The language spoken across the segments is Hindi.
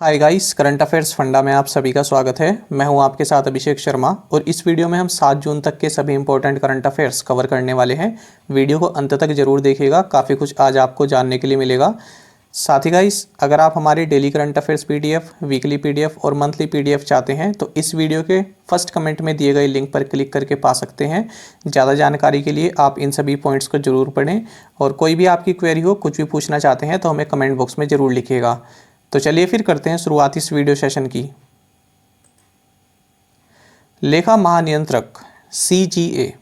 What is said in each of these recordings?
Hi guys, current affairs funda में आप सभी का स्वागत है। मैं हूं आपके साथ अभिषेक शर्मा और इस वीडियो में हम 7 जून तक के सभी इंपॉर्टेंट करंट अफेयर्स कवर करने वाले हैं। वीडियो को अंत तक जरूर देखिएगा, काफ़ी कुछ आज आपको जानने के लिए मिलेगा। साथ ही गाइस, अगर आप हमारी daily current affairs PDF, weekly PDF और मंथली पीडीएफ चाहते हैं तो इस वीडियो के फर्स्ट कमेंट में दिए गए लिंक पर क्लिक करके पा सकते हैं। ज़्यादा जानकारी के लिए आप इन सभी पॉइंट्स को जरूर पढ़ें और कोई भी आपकी क्वेरी हो, कुछ भी पूछना चाहते हैं तो हमें कमेंट बॉक्स में ज़रूर लिखिएगा। तो चलिए फिर करते हैं शुरुआत इस वीडियो सेशन की। लेखा महानियंत्रक सीजीए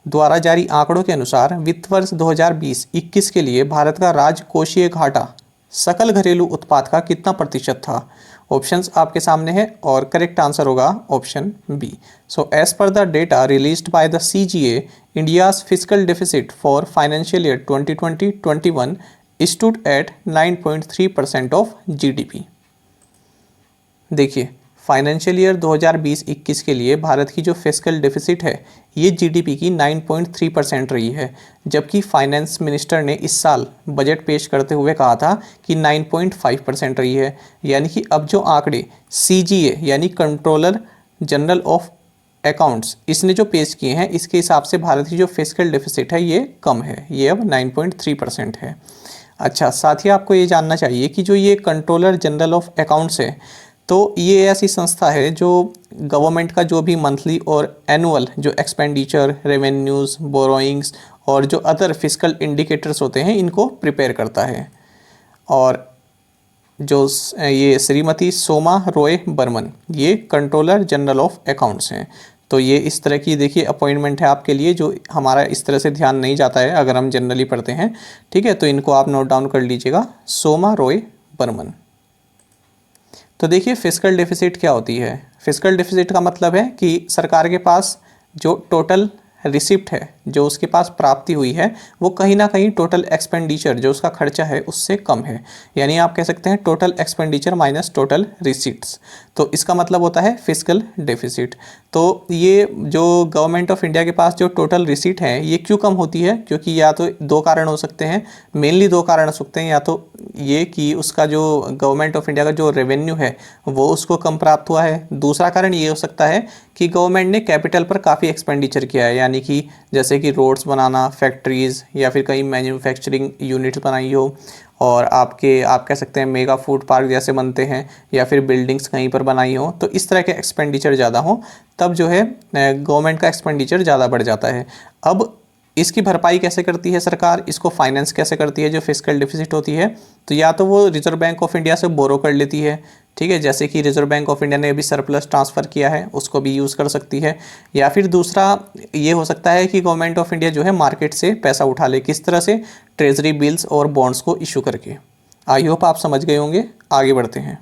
द्वारा जारी आंकड़ों के अनुसार वित्त वर्ष 2020-21 के लिए भारत का राजकोषीय घाटा सकल घरेलू उत्पाद का कितना प्रतिशत था। ऑप्शंस आपके सामने हैं और करेक्ट आंसर होगा option B. So as per the data released by the CGA, India's physical deficit for financial year 2020-21 stood at 9.3% of GDP. देखिए, फाइनेंशियल ईयर 2020-21 के लिए भारत की जो फिस्कल डेफिसिट है ये जीडीपी की 9.3% रही है, जबकि फाइनेंस मिनिस्टर ने इस साल बजट पेश करते हुए कहा था कि 9.5% रही है। यानी कि अब जो आंकड़े सीजीए यानी कंट्रोलर जनरल ऑफ अकाउंट्स इसने जो पेश किए हैं, इसके हिसाब से भारत की जो फिस्कल डेफिसिट है ये कम है, ये अब 9.3% है। अच्छा, साथ ही आपको ये जानना चाहिए कि जो ये कंट्रोलर जनरल ऑफ अकाउंट्स है तो ये ऐसी संस्था है जो गवर्नमेंट का जो भी मंथली और एनुअल जो एक्सपेंडिचर, रेवेन्यूज़, बोरोइंग्स और जो अदर फिस्कल इंडिकेटर्स होते हैं इनको प्रिपेयर करता है। और जो ये श्रीमती सोमा रॉय बर्मन ये कंट्रोलर जनरल ऑफ अकाउंट्स हैं। तो ये इस तरह की देखिए अपॉइंटमेंट है आपके लिए, जो हमारा इस तरह से ध्यान नहीं जाता है अगर हम जनरली पढ़ते हैं। ठीक है, तो इनको आप नोट डाउन कर लीजिएगा, सोमा रॉय बर्मन। तो देखिए, फिस्कल डेफिसिट क्या होती है। फिस्कल डेफिसिट का मतलब है कि सरकार के पास जो टोटल रिसिप्ट है, जो उसके पास प्राप्ति हुई है, वो कहीं ना कहीं टोटल एक्सपेंडिचर जो उसका खर्चा है उससे कम है। यानी आप कह सकते हैं total expenditure minus total receipts, तो इसका मतलब होता है फिस्कल डेफिसिट। तो ये जो गवर्नमेंट ऑफ इंडिया के पास जो टोटल रिसीट है ये क्यों कम होती है, क्योंकि या तो दो कारण हो सकते हैं, मेनली दो कारण हो सकते हैं। या तो ये कि उसका जो गवर्नमेंट ऑफ इंडिया का जो रेवेन्यू है वो उसको कम प्राप्त हुआ है। दूसरा कारण ये हो सकता है कि गवर्नमेंट ने कैपिटल पर काफ़ी एक्सपेंडिचर किया है, यानी कि जैसे कि रोड्स बनाना, फैक्ट्रीज़ या फिर कई मैन्युफैक्चरिंग यूनिट्स बनाई हो, और आप कह सकते हैं मेगा फूड पार्क जैसे बनते हैं, या फिर बिल्डिंग्स कहीं पर बनाई हो, तो इस तरह के एक्सपेंडिचर ज़्यादा हो तब जो है गवर्नमेंट का एक्सपेंडिचर ज़्यादा बढ़ जाता है। अब इसकी भरपाई कैसे करती है सरकार, इसको फाइनेंस कैसे करती है जो फिस्कल डिफिसिट होती है, तो या तो वो रिजर्व बैंक ऑफ इंडिया से बोरो कर लेती है। ठीक है, जैसे कि रिजर्व बैंक ऑफ इंडिया ने अभी सरप्लस ट्रांसफ़र किया है उसको भी यूज़ कर सकती है। या फिर दूसरा ये हो सकता है कि गवर्नमेंट ऑफ इंडिया जो है मार्केट से पैसा उठा ले, किस तरह से, ट्रेजरी बिल्स और बॉन्ड्स को इशू करके। आई होप आप समझ गए होंगे। आगे बढ़ते हैं।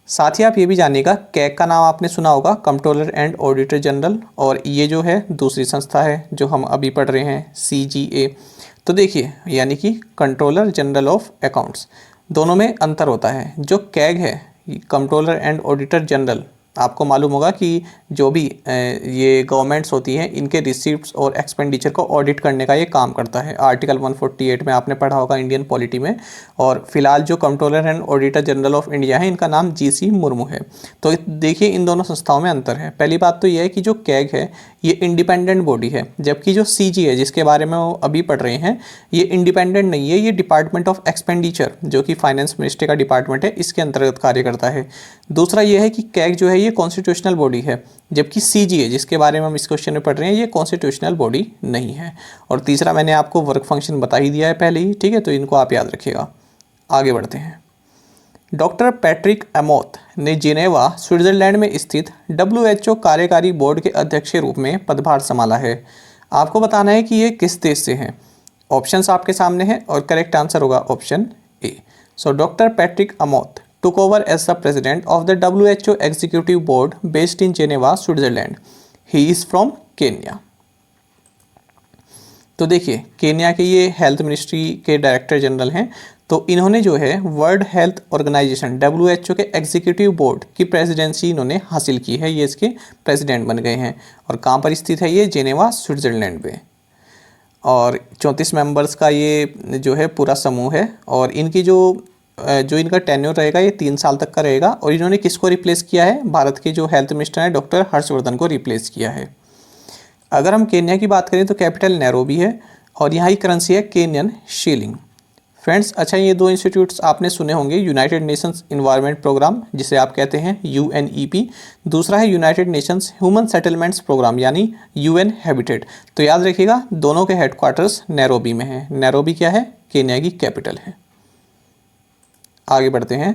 साथ ही आप ये भी जानिएगा, कैग का नाम आपने सुना होगा, कंट्रोलर एंड ऑडिटर जनरल, और ये जो है दूसरी संस्था है जो हम अभी पढ़ रहे हैं, सीजीए। तो देखिए, यानी कि कंट्रोलर जनरल ऑफ अकाउंट्स, दोनों में अंतर होता है। जो कैग है, कंट्रोलर एंड ऑडिटर जनरल, आपको मालूम होगा कि जो भी ये गवर्नमेंट्स होती हैं इनके रिसीप्ट्स और एक्सपेंडिचर को ऑडिट करने का ये काम करता है। आर्टिकल 148 में आपने पढ़ा होगा इंडियन पॉलिटी में। और फिलहाल जो controller and auditor general of India है इनका नाम जीसी मुर्मू है। तो देखिए, इन दोनों संस्थाओं में अंतर है। पहली बात तो ये है कि जो कैग है ये इंडिपेंडेंट बॉडी है, जबकि जो सीजी है जिसके बारे में वो अभी पढ़ रहे हैं ये इंडिपेंडेंट नहीं है, ये डिपार्टमेंट ऑफ एक्सपेंडिचर जो कि फाइनेंस मिनिस्ट्री का डिपार्टमेंट है इसके अंतर्गत कार्य करता है। दूसरा ये है कि कैग जो है ये कॉन्स्टिट्यूशनल बॉडी है, जबकि सीजीए जिसके बारे में हम इस क्वेश्चन में पढ़ रहे हैं ये कॉन्स्टिट्यूशनल बॉडी नहीं है। और तीसरा मैंने आपको वर्क फंक्शन बता ही दिया है पहले ही। ठीक है, तो इनको आप याद रखिएगा। आगे बढ़ते हैं। डॉक्टर पैट्रिक एमोथ ने जिनेवा, स्विट्जरलैंड में स्थित WHO कार्यकारी बोर्ड के अध्यक्ष के रूप में पदभार संभाला है। आपको बताना है कि ये किस देश से हैं। ऑप्शंस आपके सामने हैं और करेक्ट आंसर होगा option A. So doctor Patrick Amoth took over as the president of the WHO Executive Board based in Geneva, Switzerland. He is from Kenya. तो देखिए, केन्या के ये हेल्थ मिनिस्ट्री के डायरेक्टर जनरल हैं। तो इन्होंने जो है वर्ल्ड हेल्थ ऑर्गेनाइजेशन WHO के एग्जीक्यूटिव बोर्ड की प्रेसिडेंसी इन्होंने हासिल की है, ये इसके प्रेसिडेंट बन गए हैं। और कहाँ पर स्थित है ये, जेनेवा, स्विट्जरलैंड में। और 34 मेंबर्स का ये जो है पूरा समूह है। और इनकी जो जो इनका टेन्योर रहेगा ये 3 साल तक का रहेगा। और इन्होंने किसको रिप्लेस किया है? भारत के जो हेल्थ मिनिस्टर हैं डॉक्टर हर्षवर्धन को रिप्लेस किया है। अगर हम केन्या की बात करें तो कैपिटल नैरोबी है और यहाँ की करेंसी है केन्यन शीलिंग। फ्रेंड्स, अच्छा ये दो इंस्टीट्यूट्स आपने सुने होंगे, यूनाइटेड नेशंस इन्वायरमेंट प्रोग्राम जिसे आप कहते हैं UNEP, दूसरा है United Nations Human Settlements Programme यानी UN हैबिटेट। तो याद रखिएगा दोनों के हेडक्वार्टर्स नैरोबी में है। नैरोबी क्या है? केन्या की कैपिटल है। आगे बढ़ते हैं।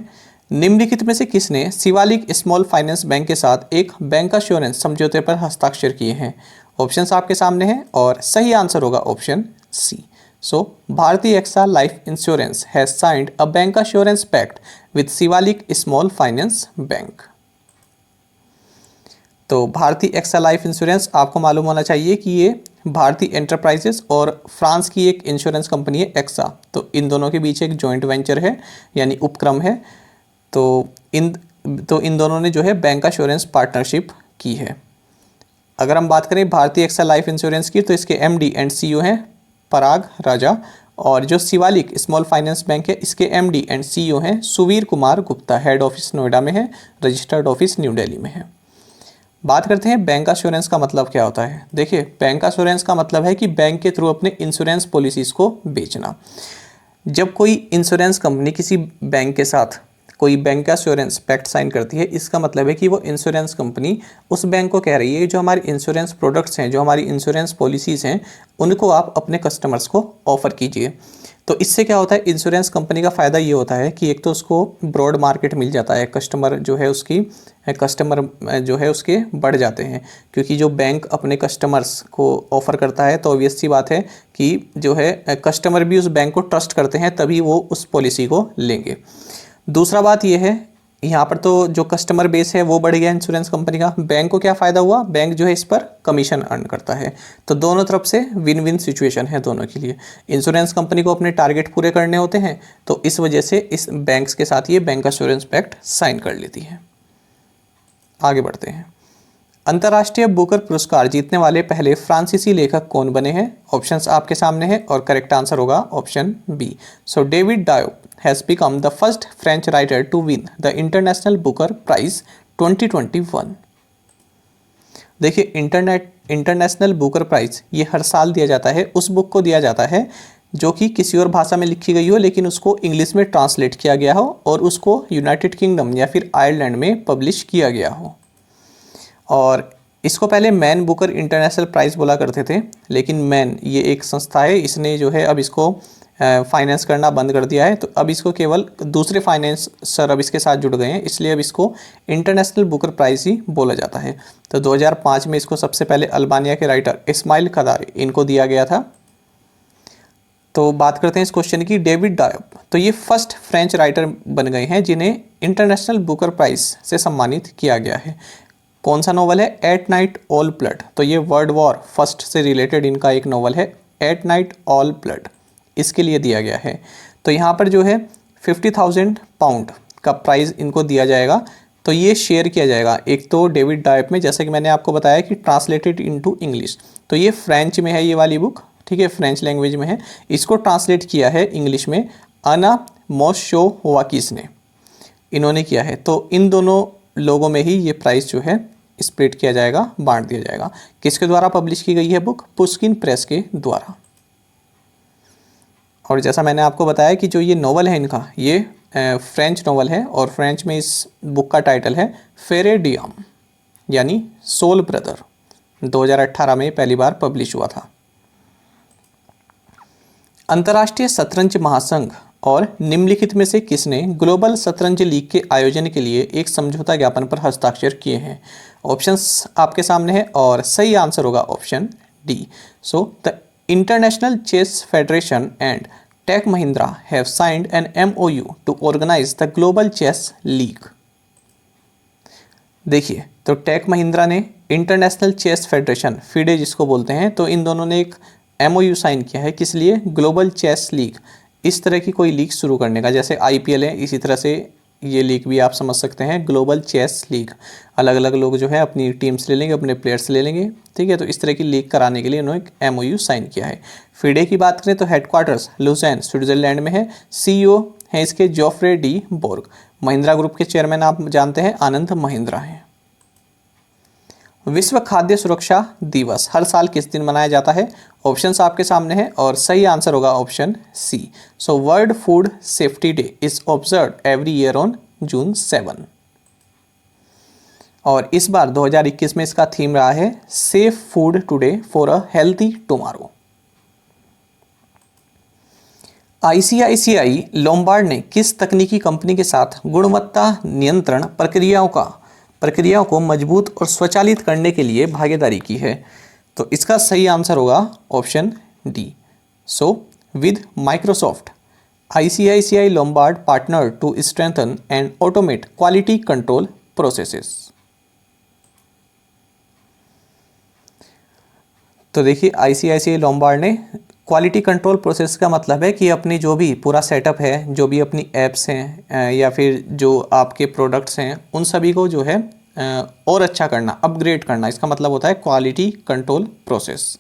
निम्नलिखित में से किसने शिवालिक स्मॉल फाइनेंस बैंक के साथ एक बैंक एश्योरेंस समझौते पर हस्ताक्षर किए हैं? ऑप्शंस आपके सामने हैं और सही आंसर होगा option C. So Bharti AXA life insurance has signed a bank assurance pact with Shivalik small finance bank. तो भारतीय एक्सा लाइफ इंश्योरेंस आपको मालूम होना चाहिए कि ये भारतीय एंटरप्राइजेस और फ्रांस की एक इंश्योरेंस कंपनी है एक्सा। तो इन दोनों के बीच एक जॉइंट वेंचर है यानी उपक्रम है। तो इन दोनों ने जो है बैंक एश्योरेंस पार्टनरशिप की है। अगर हम बात करें भारतीय एक्सा लाइफ इंश्योरेंस की तो इसके MD एंड CEO हैं पराग राजा, और जो शिवालिक स्मॉल फाइनेंस बैंक है इसके MD एंड CEO हैं सुवीर कुमार गुप्ता। हेड ऑफिस नोएडा में है, रजिस्टर्ड ऑफिस न्यू दिल्ली में है। बात करते हैं बैंक एश्योरेंस का मतलब क्या होता है। देखिए बैंक एश्योरेंस का मतलब है कि बैंक के थ्रू अपने इंश्योरेंस पॉलिसीज को बेचना। जब कोई इंश्योरेंस कंपनी किसी बैंक के साथ कोई बैंक एश्योरेंस पैक्ट साइन करती है, इसका मतलब है कि वो इंश्योरेंस कंपनी उस बैंक को कह रही है जो हमारे इंश्योरेंस प्रोडक्ट्स हैं, जो हमारी इंश्योरेंस पॉलिसीज़ हैं, उनको आप अपने कस्टमर्स को ऑफ़र कीजिए। तो इससे क्या होता है, इंश्योरेंस कंपनी का फ़ायदा ये होता है कि एक तो उसको ब्रॉड मार्केट मिल जाता है, कस्टमर जो है उसके बढ़ जाते हैं, क्योंकि जो बैंक अपने कस्टमर्स को ऑफ़र करता है तो ऑब्वियस सी बात है कि जो है कस्टमर भी उस बैंक को ट्रस्ट करते हैं, तभी वो उस पॉलिसी को लेंगे। दूसरा बात यह है, यहाँ पर तो जो कस्टमर बेस है वो बढ़ गया इंश्योरेंस कंपनी का, बैंक को क्या फ़ायदा हुआ, बैंक जो है इस पर कमीशन अर्न करता है। तो दोनों तरफ से विन विन सिचुएशन है दोनों के लिए। इंश्योरेंस कंपनी को अपने टारगेट पूरे करने होते हैं, तो इस वजह से इस बैंक्स के साथ ये बैंक एश्योरेंस पैक्ट साइन कर लेती है। आगे बढ़ते हैं। अंतर्राष्ट्रीय बुकर पुरस्कार जीतने वाले पहले फ्रांसीसी लेखक कौन बने हैं? ऑप्शंस आपके सामने हैं और करेक्ट आंसर होगा option B. So David Diop has become the first French writer to win the International Booker Prize 2021। देखिए इंटरनेशनल बुकर प्राइज ये हर साल दिया जाता है, उस बुक को दिया जाता है जो कि किसी और भाषा में लिखी गई हो लेकिन उसको इंग्लिश में ट्रांसलेट किया गया हो और उसको यूनाइटेड किंगडम या फिर आयरलैंड में पब्लिश किया गया हो। और इसको पहले मैन बुकर इंटरनेशनल प्राइज़ बोला करते थे, लेकिन मैन ये एक संस्था है, इसने जो है अब इसको फाइनेंस करना बंद कर दिया है। तो अब इसको केवल दूसरे फाइनेंसर अब इसके साथ जुड़ गए हैं, इसलिए अब इसको इंटरनेशनल बुकर प्राइज़ ही बोला जाता है। तो 2005 में इसको सबसे पहले अल्बानिया के राइटर इस्माइल खदारी इनको दिया गया था। तो बात करते हैं इस क्वेश्चन की, डेविड डायोप तो ये फर्स्ट फ्रेंच राइटर बन गए हैं जिन्हें इंटरनेशनल बुकर प्राइज़ से सम्मानित किया गया है। कौन सा नॉवल है? At night all blood. तो ये वर्ल्ड वॉर फर्स्ट से रिलेटेड इनका एक नॉवल है, एट नाइट ऑल ब्लड, इसके लिए दिया गया है। तो यहाँ पर जो है 50,000 पाउंड का प्राइज़ इनको दिया जाएगा। तो ये शेयर किया जाएगा एक तो डेविड डायोप में, जैसे कि मैंने आपको बताया कि ट्रांसलेटेड इनटू इंग्लिश। तो ये फ्रेंच में है ये वाली बुक, ठीक है, फ्रेंच लैंग्वेज में है। इसको ट्रांसलेट किया है इंग्लिश में अना मोशोवाकिस ने, इन्होंने किया है। तो इन दोनों लोगों में ही ये प्राइस जो है स्प्लिट किया जाएगा, बांट दिया जाएगा। किसके द्वारा पब्लिश की गई है बुक? पुस्किन प्रेस के द्वारा। और जैसा मैंने आपको बताया कि जो ये नॉवल है इनका, ये फ्रेंच नॉवल है और फ्रेंच में इस बुक का टाइटल है फेरे डियम यानी सोल ब्रदर। 2018 में पहली बार पब्लिश हुआ था। अंतर्राष्ट्रीय शतरंज महासंघ और निम्नलिखित में से किसने ग्लोबल शतरंज लीग के आयोजन के लिए एक समझौता ज्ञापन पर हस्ताक्षर किए हैं? ऑप्शंस आपके सामने हैं और सही आंसर होगा option D. So the International Chess Federation and Tech Mahindra have signed an MOU to organize the global chess league. देखिए तो टेक महिंद्रा ने इंटरनेशनल चेस फेडरेशन, फीडे जिसको बोलते हैं, तो इन दोनों ने एक MOU साइन किया है। किस लिए? ग्लोबल चेस लीग, इस तरह की कोई लीग शुरू करने का। जैसे IPL है, इसी तरह से ये लीग भी आप समझ सकते हैं, ग्लोबल चेस लीग। अलग अलग लोग जो है अपनी टीम्स ले लेंगे, अपने प्लेयर्स ले लेंगे, ठीक है। तो इस तरह की लीग कराने के लिए उन्होंने एक MOU साइन किया है। फीडे की बात करें तो हेडक्वार्टर्स लुज़ेन स्विट्जरलैंड में है, CEO हैं इसके जोफ्रे डी बोर्ग। महिंद्रा ग्रुप के चेयरमैन आप जानते हैं आनंद महिंद्रा हैं। विश्व खाद्य सुरक्षा दिवस हर साल किस दिन मनाया जाता है? ऑप्शंस आपके सामने हैं और सही आंसर होगा option C. So World Food Safety Day is observe every year on June 7। और इस बार 2021 में इसका थीम रहा है safe food today for a healthy tomorrow. ICICI Lombard ने किस तकनीकी कंपनी के साथ गुणवत्ता नियंत्रण प्रक्रियाओं को मजबूत और स्वचालित करने के लिए भागीदारी की है? तो इसका सही आंसर होगा option D. So with Microsoft ICICI Lombard partner to strengthen and automate quality control processes. तो देखिए आईसीआईसीआई लोम्बार्ड ने क्वालिटी कंट्रोल प्रोसेस का मतलब है कि अपनी जो भी पूरा सेटअप है, जो भी अपनी ऐप्स हैं या फिर जो आपके प्रोडक्ट्स हैं, उन सभी को जो है और अच्छा करना, अपग्रेड करना, इसका मतलब होता है क्वालिटी कंट्रोल प्रोसेस।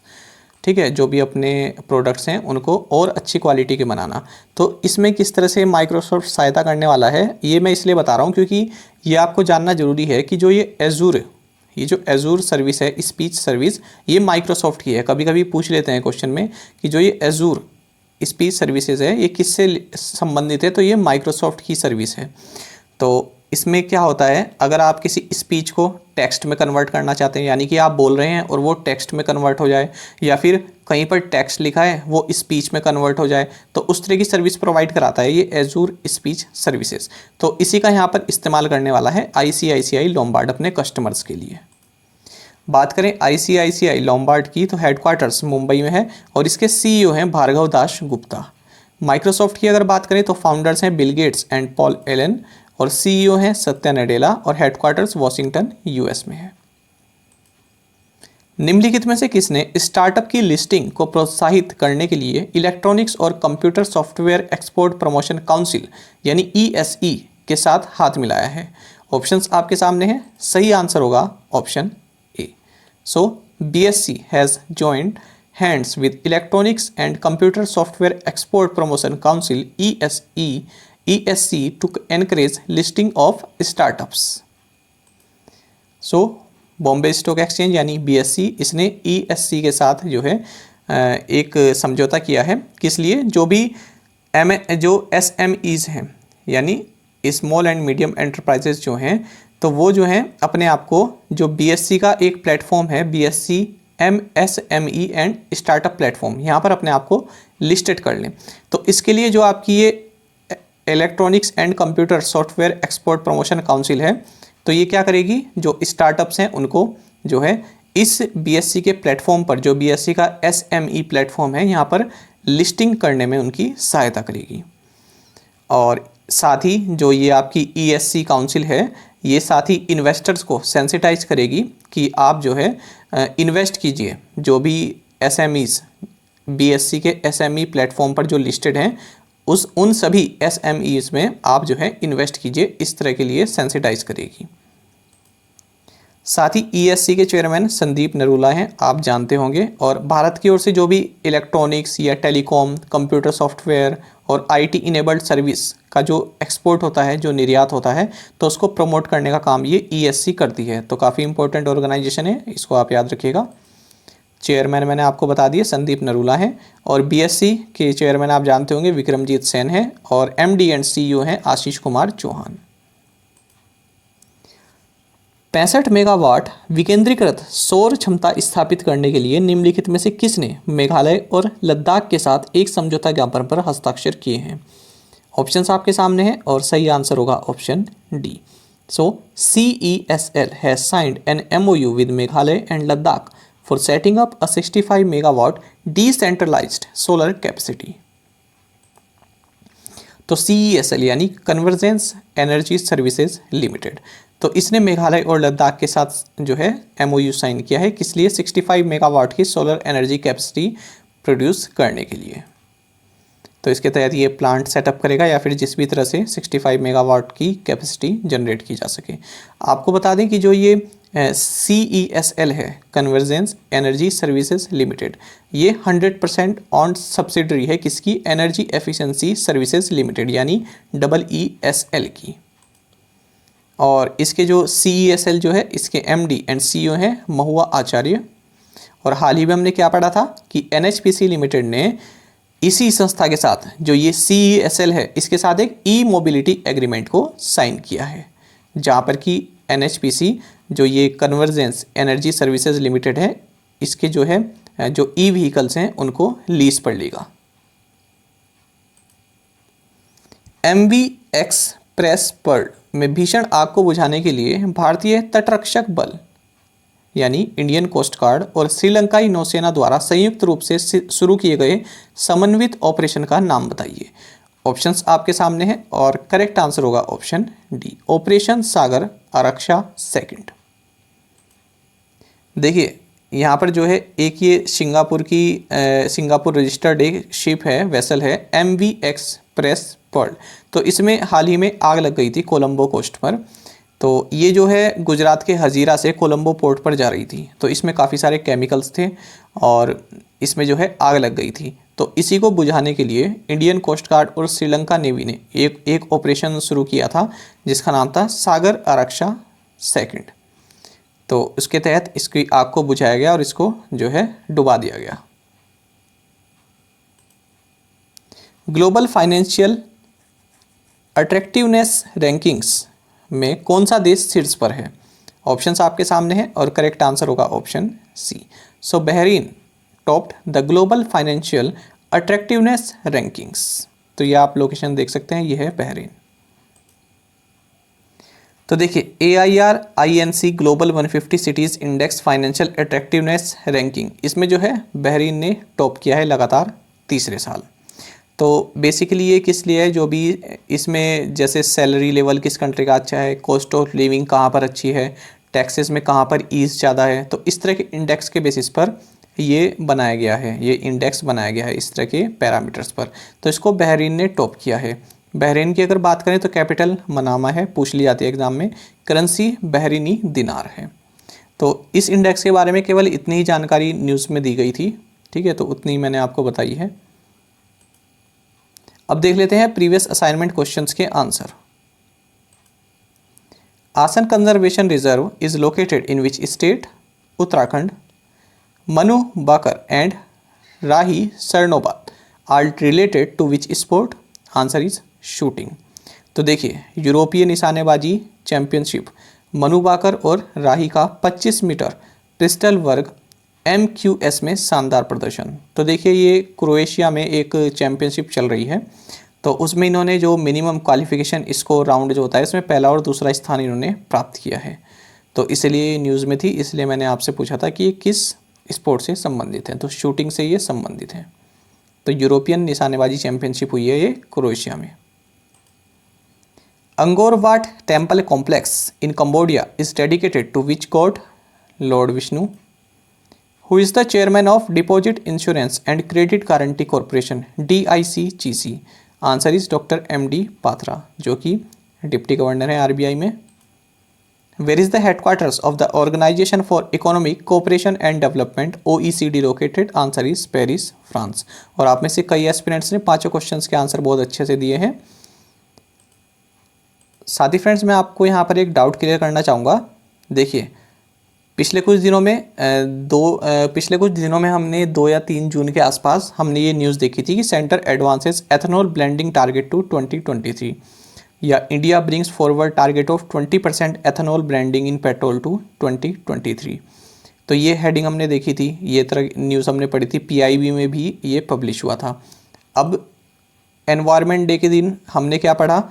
ठीक है, जो भी अपने प्रोडक्ट्स हैं उनको और अच्छी क्वालिटी के बनाना। तो इसमें किस तरह से माइक्रोसॉफ्ट सहायता करने वाला है ये मैं इसलिए बता रहा हूँ क्योंकि ये आपको जानना ज़रूरी है कि जो ये जो एजूर सर्विस है, स्पीच सर्विस, ये माइक्रोसॉफ्ट की है। कभी कभी पूछ लेते हैं क्वेश्चन में कि जो ये एजूर स्पीच सर्विसेज है ये किससे संबंधित है, तो ये माइक्रोसॉफ्ट की सर्विस है। तो इसमें क्या होता है, अगर आप किसी स्पीच को टेक्स्ट में कन्वर्ट करना चाहते हैं, यानी कि आप बोल रहे हैं और वो टेक्स्ट में कन्वर्ट हो जाए, या फिर कहीं पर टेक्स्ट लिखा है वो स्पीच में कन्वर्ट हो जाए, तो उस तरह की सर्विस प्रोवाइड कराता है ये एजूर स्पीच सर्विसेज। तो इसी का यहाँ पर इस्तेमाल करने वाला है आईसीआईसीआई लोम्बार्ड अपने कस्टमर्स के लिए। बात करें आईसीआईसीआई लोम्बार्ड की तो हेडक्वार्टर्स मुंबई में है और इसके सीईओ हैं भार्गव दास गुप्ता। माइक्रोसॉफ्ट की अगर बात करें तो फाउंडर्स हैं Bill Gates and Paul Allen और सीईओ हैं सत्या नडेला और हेडक्वार्टर्स वॉशिंगटन यूएस में है। निम्नलिखित में से किसने स्टार्टअप की लिस्टिंग को प्रोत्साहित करने के लिए इलेक्ट्रॉनिक्स और computer software export promotion council यानी ईएसई के साथ हाथ मिलाया है? ऑप्शंस आपके सामने हैं, सही आंसर होगा option A. So BSC has joined hands with Electronics and Computer Software Export Promotion Council ESC to encourage listing of startups. So Bombay stock exchange यानी BSC इसने ESC के साथ जो है एक समझौता किया है। किस लिए? जो भी जो SMEs हैं यानी स्मॉल एंड मीडियम एंटरप्राइजेज जो हैं, तो वो जो हैं अपने आप को जो BSC का एक प्लेटफॉर्म है BSC MSME and startup platform, यहाँ पर अपने आप को लिस्टेड कर लें। तो इसके लिए जो आपकी ये electronics and computer software export promotion council है, तो ये क्या करेगी, जो स्टार्टअप्स हैं उनको जो है इस BSC के प्लेटफॉर्म पर, जो BSC का SME प्लेटफॉर्म है, यहाँ पर लिस्टिंग करने में उनकी सहायता करेगी। और साथ ही जो ये आपकी ESC काउंसिल है, ये साथ ही इन्वेस्टर्स को सेंसिटाइज करेगी कि आप जो है इन्वेस्ट कीजिए। जो भी SMEs BSC के SME प्लेटफॉर्म पर जो लिस्टेड हैं उन सभी SMEs में आप जो है इन्वेस्ट कीजिए, इस तरह के लिए सेंसिटाइज करेगी। साथ ही ESC के चेयरमैन संदीप नरूला हैं, आप जानते होंगे। और भारत की ओर से जो भी इलेक्ट्रॉनिक्स या टेलीकॉम, कंप्यूटर सॉफ्टवेयर और IT इनेबल्ड सर्विस का जो एक्सपोर्ट होता है, जो निर्यात होता है, तो उसको प्रमोट करने का काम ये ESC करती है। तो काफ़ी इंपॉर्टेंट ऑर्गेनाइजेशन है, इसको आप याद रखिएगा। चेयरमैन मैंने आपको बता दिए संदीप नरूला हैं और BSC के चेयरमैन आप जानते होंगे विक्रमजीत सेन हैं और MD एंड CEO हैं आशीष कुमार चौहान। 65 मेगावाट विकेंद्रीकृत सौर क्षमता स्थापित करने के लिए निम्नलिखित में से किसने मेघालय और लद्दाख के साथ एक समझौता ज्ञापन पर हस्ताक्षर किए हैं? ऑप्शंस आपके सामने हैं और सही आंसर होगा option D. So CESL has signed an MOU with Meghalaya and Ladakh for setting up a 65 megawatt decentralised solar capacity. तो CESL यानी कन्वर्जेंस एनर्जी सर्विसेज लिमिटेड, तो इसने मेघालय और लद्दाख के साथ जो है MOU साइन किया है, किस लिए? 65 मेगावाट की सोलर एनर्जी कैपेसिटी प्रोड्यूस करने के लिए। तो इसके तहत ये प्लांट सेटअप करेगा या फिर जिस भी तरह से 65 मेगावाट की कैपेसिटी जनरेट की जा सके। आपको बता दें कि जो ये CESL है, कन्वर्जेंस एनर्जी सर्विसेज लिमिटेड। ये 100% ऑन सब्सिडरी है किसकी, एनर्जी एफिशिएंसी सर्विसेज लिमिटेड यानी EESL की। और इसके जो CESL जो है इसके MD एंड CEO हैं महुआ आचार्य। और हाल ही में हमने क्या पढ़ा था कि NHPC लिमिटेड ने इसी संस्था के साथ जो ये CESL है इसके साथ एक E-मोबिलिटी एग्रीमेंट को साइन किया है, जहाँ पर कि NHPC जो ये कन्वर्जेंस एनर्जी सर्विसेज लिमिटेड है इसके जो है जो व्हीकल्स हैं उनको लीज पर लेगा। MV एक्सप्रेस पर्ल में भीषण आग को बुझाने के लिए भारतीय तटरक्षक बल यानी इंडियन कोस्ट गार्ड और श्रीलंकाई नौसेना द्वारा संयुक्त रूप से शुरू किए गए समन्वित ऑपरेशन का नाम बताइए। ऑप्शंस आपके सामने हैं और करेक्ट आंसर होगा ऑप्शन डी, ऑपरेशन सागर आरक्षा सेकंड। देखिए यहाँ पर जो है एक ये सिंगापुर रजिस्टर्ड एक शिप है, वेसल है MV एक्सप्रेस पर्ल। तो इसमें हाल ही में आग लग गई थी कोलंबो कोस्ट पर। तो ये जो है गुजरात के हजीरा से कोलंबो पोर्ट पर जा रही थी। तो इसमें काफ़ी सारे केमिकल्स थे और इसमें जो है आग लग गई थी। तो इसी को बुझाने के लिए इंडियन कोस्ट गार्ड और श्रीलंका नेवी ने एक ऑपरेशन शुरू किया था जिसका नाम था सागर आरक्षा सेकंड। तो उसके तहत इसकी आग को बुझाया गया और इसको जो है डुबा दिया गया। ग्लोबल फाइनेंशियल अट्रैक्टिवनेस रैंकिंग्स में कौन सा देश शीर्ष पर है? ऑप्शंस आपके सामने हैं और करेक्ट आंसर होगा option C. So Bahrain topped the global financial attractiveness rankings. तो ये आप लोकेशन देख सकते हैं, ये है बहरीन। तो देखिए AIR INC global 150 cities index financial attractiveness ranking, इसमें जो है बहरीन ने टॉप किया है लगातार तीसरे साल। तो बेसिकली ये किस लिए है, जो भी इसमें जैसे सैलरी लेवल किस कंट्री का अच्छा है, कॉस्ट ऑफ लिविंग कहाँ पर अच्छी है, टैक्सेस में कहाँ पर ईज़ ज़्यादा है, तो इस तरह के इंडेक्स के बेसिस पर ये बनाया गया है, ये इंडेक्स बनाया गया है इस तरह के पैरामीटर्स पर। तो इसको बहरीन ने टॉप किया है। बहरीन की अगर बात करें तो कैपिटल मनामा है, पूछ ली जाती है एग्जाम में। करेंसी बहरीनी दिनार है। तो इस इंडेक्स के बारे में केवल इतनी ही जानकारी न्यूज़ में दी गई थी, ठीक है, तो उतनी मैंने आपको बताई है। अब देख लेते हैं प्रीवियस असाइनमेंट क्वेश्चंस के answer. Asan conservation reserve is located in which state? Uttarakhand. Manu Bhaker and Rahi Sarnobat are related to which sport? Answer is shooting. तो देखिए यूरोपीय निशानेबाजी चैंपियनशिप मनु बाकर और राही का 25 मीटर पिस्टल वर्ग MQS में शानदार प्रदर्शन। तो देखिए ये क्रोएशिया में एक चैंपियनशिप चल रही है, तो उसमें इन्होंने जो मिनिमम क्वालिफिकेशन स्कोर राउंड जो होता है इसमें पहला और दूसरा स्थान इन्होंने प्राप्त किया है। तो इसलिए न्यूज़ में थी, इसलिए मैंने आपसे पूछा था कि ये किस स्पोर्ट से संबंधित है, तो शूटिंग से ये संबंधित है। तो यूरोपियन निशानेबाजी चैंपियनशिप हुई है ये क्रोएशिया में। Angkor Wat temple complex in Cambodia is dedicated to which god? Lord Vishnu. Who is the chairman of deposit insurance and credit guarantee corporation DICGC? Answer is doctor MD Patra, जो कि डिप्टी गवर्नर है RBI में। Where is the headquarters of the organisation for economic cooperation and development OECD लोकेटेड? Answer is Paris, France. और आप में से कई एस्पिरेंट्स ने पांचों क्वेश्चंस के आंसर बहुत अच्छे से दिए हैं। साथ ही फ्रेंड्स मैं आपको यहाँ पर एक डाउट क्लियर करना चाहूँगा। देखिए पिछले कुछ दिनों में हमने 2 या 3 जून के आसपास हमने ये न्यूज़ देखी थी कि centre advances ethanol blending target to 2023 या India brings forward target of 20% ethanol blending in petrol to 2023। तो ये हेडिंग हमने देखी थी, ये तरह न्यूज़ हमने पढ़ी थी, PIB में भी ये पब्लिश हुआ था। अब एनवायरनमेंट डे के दिन हमने क्या पढ़ा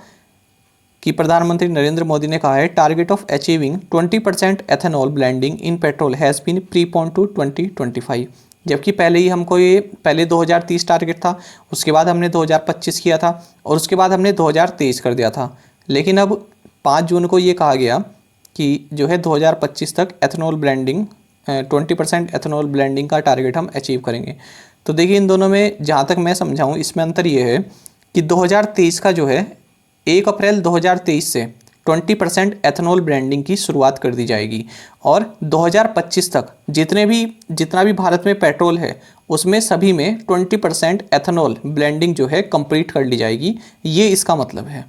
कि प्रधानमंत्री नरेंद्र मोदी ने कहा है target of achieving 20% ethanol blending in petrol has been preponed to 2025। जबकि पहले ही हमको ये 2030 टारगेट था, उसके बाद हमने 2025 किया था और उसके बाद हमने 2023 कर दिया था। लेकिन अब 5 जून को ये कहा गया कि जो है 2025 तक एथेनॉल ब्लेंडिंग 20% एथेनॉल ब्लेंडिंग का टारगेट हम अचीव करेंगे। तो देखिए इन दोनों में जहाँ तक मैं समझाऊँ इसमें अंतर ये है कि 2023 का जो है 1 अप्रैल 2023 से 20% एथेनॉल ब्लेंडिंग की शुरुआत कर दी जाएगी और 2025 तक जितना भी भारत में पेट्रोल है उसमें सभी में 20% एथेनॉल ब्लेंडिंग जो है कंप्लीट कर ली जाएगी। ये इसका मतलब है,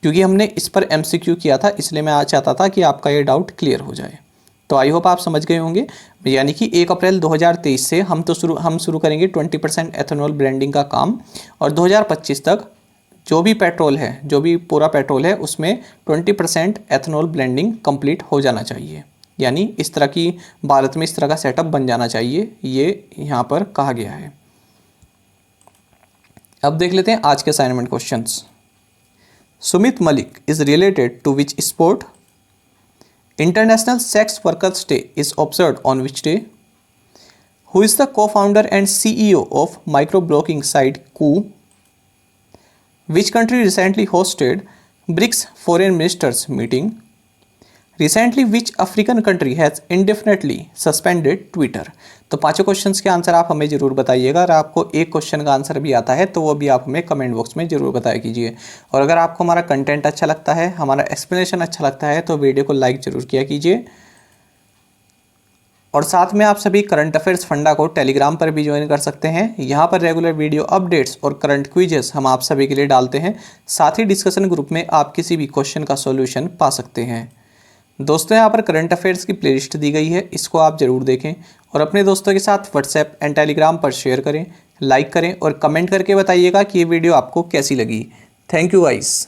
क्योंकि हमने इस पर MCQ किया था, इसलिए मैं आज चाहता था कि आपका ये डाउट क्लियर हो जाए। तो आई होप आप समझ गए होंगे। यानी कि 1 अप्रैल 2023 से हम शुरू करेंगे 20% एथेनॉल ब्लेंडिंग का काम और 2025 तक जो भी पूरा पेट्रोल है उसमें 20% एथेनॉल ब्लेंडिंग कंप्लीट हो जाना चाहिए। यानी इस तरह की भारत में इस तरह का सेटअप बन जाना चाहिए, ये यहाँ पर कहा गया है। अब देख लेते हैं आज के assignment questions. Sumit Malik is related to which sport? International Sex Workers Day is observed on which day? Who is the co-founder and CEO of micro-blogging site Koo? Which country recently hosted BRICS Foreign Ministers meeting? Recently, which African country has indefinitely suspended Twitter? तो पांचों क्वेश्चंस के आंसर आप हमें जरूर बताइएगा। अगर आपको एक क्वेश्चन का आंसर भी आता है तो वो भी आप हमें कमेंट बॉक्स में जरूर बताया कीजिए। और अगर आपको हमारा कंटेंट अच्छा लगता है, हमारा एक्सप्लेनेशन अच्छा लगता है तो वीडियो को लाइक जरूर किया कीजिए। और साथ में आप सभी करंट अफेयर्स फंडा को टेलीग्राम पर भी ज्वाइन कर सकते हैं। यहाँ पर रेगुलर वीडियो अपडेट्स और करंट क्विजेस हम आप सभी के लिए डालते हैं। साथ ही डिस्कशन ग्रुप में आप किसी भी क्वेश्चन का सॉल्यूशन पा सकते हैं। दोस्तों, यहाँ पर करंट अफेयर्स की प्लेलिस्ट दी गई है, इसको आप ज़रूर देखें और अपने दोस्तों के साथ व्हाट्सएप एंड टेलीग्राम पर शेयर करें, लाइक करें और कमेंट करके बताइएगा कि ये वीडियो आपको कैसी लगी। Thank you guys.